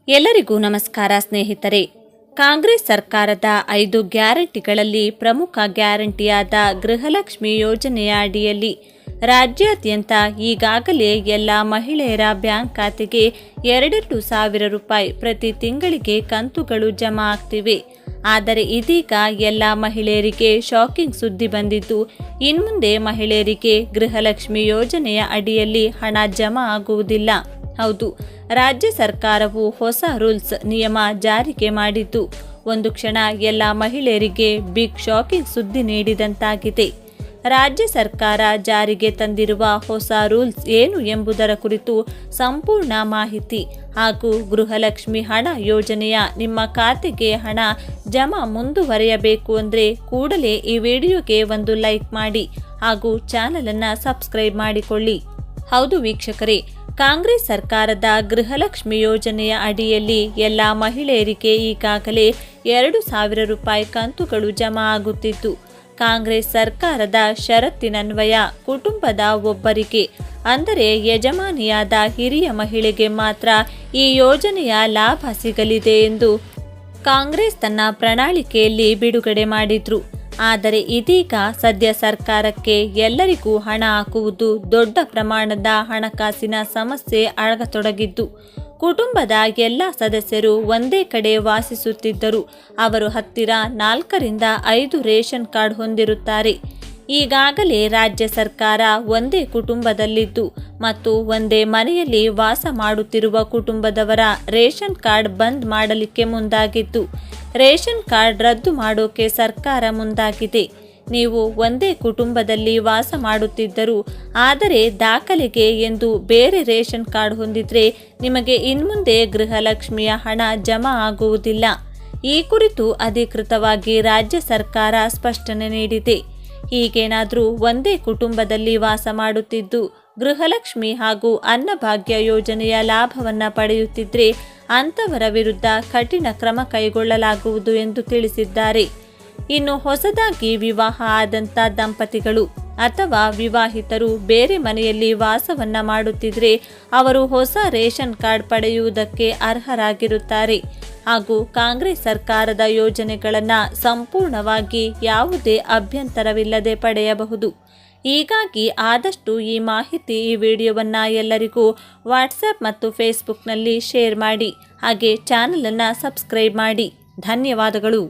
ಎಲ್ಲರಿಗೂ ನಮಸ್ಕಾರ ಸ್ನೇಹಿತರೆ. ಕಾಂಗ್ರೆಸ್ ಸರ್ಕಾರದ 5 ಗ್ಯಾರಂಟಿಗಳಲ್ಲಿ ಪ್ರಮುಖ ಗ್ಯಾರಂಟಿಯಾದ ಗೃಹಲಕ್ಷ್ಮಿ ಯೋಜನೆಯ ಅಡಿಯಲ್ಲಿ ರಾಜ್ಯಾದ್ಯಂತ ಈಗಾಗಲೇ ಎಲ್ಲ ಮಹಿಳೆಯರ ಬ್ಯಾಂಕ್ ಖಾತೆಗೆ 2,000 ರೂಪಾಯಿ ಪ್ರತಿ ತಿಂಗಳಿಗೆ ಕಂತುಗಳು ಜಮಾ ಆಗ್ತಿವೆ. ಆದರೆ ಇದೀಗ ಎಲ್ಲ ಮಹಿಳೆಯರಿಗೆ ಶಾಕಿಂಗ್ ಸುದ್ದಿ ಬಂದಿದ್ದು, ಇನ್ಮುಂದೆ ಮಹಿಳೆಯರಿಗೆ ಗೃಹಲಕ್ಷ್ಮಿ ಯೋಜನೆಯ ಅಡಿಯಲ್ಲಿ ಹಣ ಜಮಾ ಆಗುವುದಿಲ್ಲ. ಹೌದು, ರಾಜ್ಯ ಸರ್ಕಾರವು ಹೊಸ ರೂಲ್ಸ್ ನಿಯಮ ಜಾರಿಗೆ ಮಾಡಿದ್ದು ಒಂದು ಕ್ಷಣ ಎಲ್ಲ ಮಹಿಳೆಯರಿಗೆ ಬಿಗ್ ಶಾಕಿಂಗ್ ಸುದ್ದಿ ನೀಡಿದಂತಾಗಿದೆ. ರಾಜ್ಯ ಸರ್ಕಾರ ಜಾರಿಗೆ ತಂದಿರುವ ಹೊಸ ರೂಲ್ಸ್ ಏನು ಎಂಬುದರ ಕುರಿತು ಸಂಪೂರ್ಣ ಮಾಹಿತಿ ಹಾಗೂ ಗೃಹಲಕ್ಷ್ಮಿ ಹಣ ಯೋಜನೆಯ ನಿಮ್ಮ ಖಾತೆಗೆ ಹಣ ಜಮಾ ಮುಂದುವರೆಯಬೇಕು ಅಂದರೆ ಕೂಡಲೇ ಈ ವಿಡಿಯೋಗೆ ಒಂದು ಲೈಕ್ ಮಾಡಿ ಹಾಗೂ ಚಾನಲನ್ನು ಸಬ್ಸ್ಕ್ರೈಬ್ ಮಾಡಿಕೊಳ್ಳಿ. ಹೌದು ವೀಕ್ಷಕರೇ, ಕಾಂಗ್ರೆಸ್ ಸರ್ಕಾರದ ಗೃಹಲಕ್ಷ್ಮಿ ಯೋಜನೆಯ ಅಡಿಯಲ್ಲಿ ಎಲ್ಲ ಮಹಿಳೆಯರಿಗೆ ಈಗಾಗಲೇ 2,000 ರೂಪಾಯಿ ಕಂತುಗಳು ಜಮಾ ಆಗುತ್ತಿದ್ದು, ಕಾಂಗ್ರೆಸ್ ಸರ್ಕಾರದ ಷರತ್ತಿನನ್ವಯ ಕುಟುಂಬದ ಒಬ್ಬರಿಗೆ ಅಂದರೆ ಯಜಮಾನಿಯಾದ ಹಿರಿಯ ಮಹಿಳೆಗೆ ಮಾತ್ರ ಈ ಯೋಜನೆಯ ಲಾಭ ಸಿಗಲಿದೆ ಎಂದು ಕಾಂಗ್ರೆಸ್ ತನ್ನ ಪ್ರಣಾಳಿಕೆಯಲ್ಲಿ ಬಿಡುಗಡೆ ಮಾಡಿದ್ರು. ಆದರೆ ಇದೀಗ ಸದ್ಯ ಸರ್ಕಾರಕ್ಕೆ ಎಲ್ಲರಿಗೂ ಹಣ ಹಾಕುವುದು ದೊಡ್ಡ ಪ್ರಮಾಣದ ಹಣಕಾಸಿನ ಸಮಸ್ಯೆ ಆಗತೊಡಗಿದ್ದು, ಕುಟುಂಬದ ಎಲ್ಲ ಸದಸ್ಯರು ಒಂದೇ ಕಡೆ ವಾಸಿಸುತ್ತಿದ್ದರೂ ಅವರು ಹತ್ತಿರ 4 ರಿಂದ 5 ರೇಷನ್ ಕಾರ್ಡ್ ಹೊಂದಿರುತ್ತಾರೆ. ಈಗಾಗಲೇ ರಾಜ್ಯ ಸರ್ಕಾರ ಒಂದೇ ಕುಟುಂಬದಲ್ಲಿದ್ದು ಮತ್ತು ಒಂದೇ ಮನೆಯಲ್ಲಿ ವಾಸ ಮಾಡುತ್ತಿರುವ ಕುಟುಂಬದವರ ರೇಷನ್ ಕಾರ್ಡ್ ಬಂದ್ ಮಾಡಲಿಕ್ಕೆ ಮುಂದಾಗಿದ್ದು, ರೇಷನ್ ಕಾರ್ಡ್ ರದ್ದು ಮಾಡೋಕೆ ಸರ್ಕಾರ ಮುಂದಾಗಿದೆ. ನೀವು ಒಂದೇ ಕುಟುಂಬದಲ್ಲಿ ವಾಸ ಮಾಡುತ್ತಿದ್ದರೂ ಆದರೆ ದಾಖಲೆಗೆ ಎಂದು ಬೇರೆ ರೇಷನ್ ಕಾರ್ಡ್ ಹೊಂದಿದ್ರೆ ನಿಮಗೆ ಇನ್ಮುಂದೆ ಗೃಹಲಕ್ಷ್ಮಿಯ ಹಣ ಜಮಾ ಆಗುವುದಿಲ್ಲ. ಈ ಕುರಿತು ಅಧಿಕೃತವಾಗಿ ರಾಜ್ಯ ಸರ್ಕಾರ ಸ್ಪಷ್ಟನೆ ನೀಡಿದೆ. ಹೀಗೇನಾದರೂ ಒಂದೇ ಕುಟುಂಬದಲ್ಲಿ ವಾಸ ಮಾಡುತ್ತಿದ್ದು ಗೃಹಲಕ್ಷ್ಮಿ ಹಾಗೂ ಅನ್ನಭಾಗ್ಯ ಯೋಜನೆಯ ಲಾಭವನ್ನು ಪಡೆಯುತ್ತಿದ್ದರೆ ಅಂಥವರ ವಿರುದ್ಧ ಕಠಿಣ ಕ್ರಮ ಕೈಗೊಳ್ಳಲಾಗುವುದು ಎಂದು ತಿಳಿಸಿದ್ದಾರೆ. ಇನ್ನು ಹೊಸದಾಗಿ ವಿವಾಹ ಆದಂಥ ದಂಪತಿಗಳು ಅಥವಾ ವಿವಾಹಿತರು ಬೇರೆ ಮನೆಯಲ್ಲಿ ವಾಸವನ್ನ ಮಾಡುತ್ತಿದ್ರೆ ಅವರು ಹೊಸ ರೇಷನ್ ಕಾರ್ಡ್ ಪಡೆಯುವುದಕ್ಕೆ ಅರ್ಹರಾಗಿರುತ್ತಾರೆ ಹಾಗೂ ಕಾಂಗ್ರೆಸ್ ಸರ್ಕಾರದ ಯೋಜನೆಗಳನ್ನು ಸಂಪೂರ್ಣವಾಗಿ ಯಾವುದೇ ಅಭ್ಯಂತರವಿಲ್ಲದೆ ಪಡೆಯಬಹುದು. ಹೀಗಾಗಿ ಆದಷ್ಟು ಈ ಮಾಹಿತಿ ಈ ವಿಡಿಯೋವನ್ನು ಎಲ್ಲರಿಗೂ ವಾಟ್ಸಪ್ ಮತ್ತು ಫೇಸ್ಬುಕ್ನಲ್ಲಿ ಶೇರ್ ಮಾಡಿ. ಹಾಗೆ ಚಾನಲನ್ನು ಸಬ್ಸ್ಕ್ರೈಬ್ ಮಾಡಿ. ಧನ್ಯವಾದಗಳು.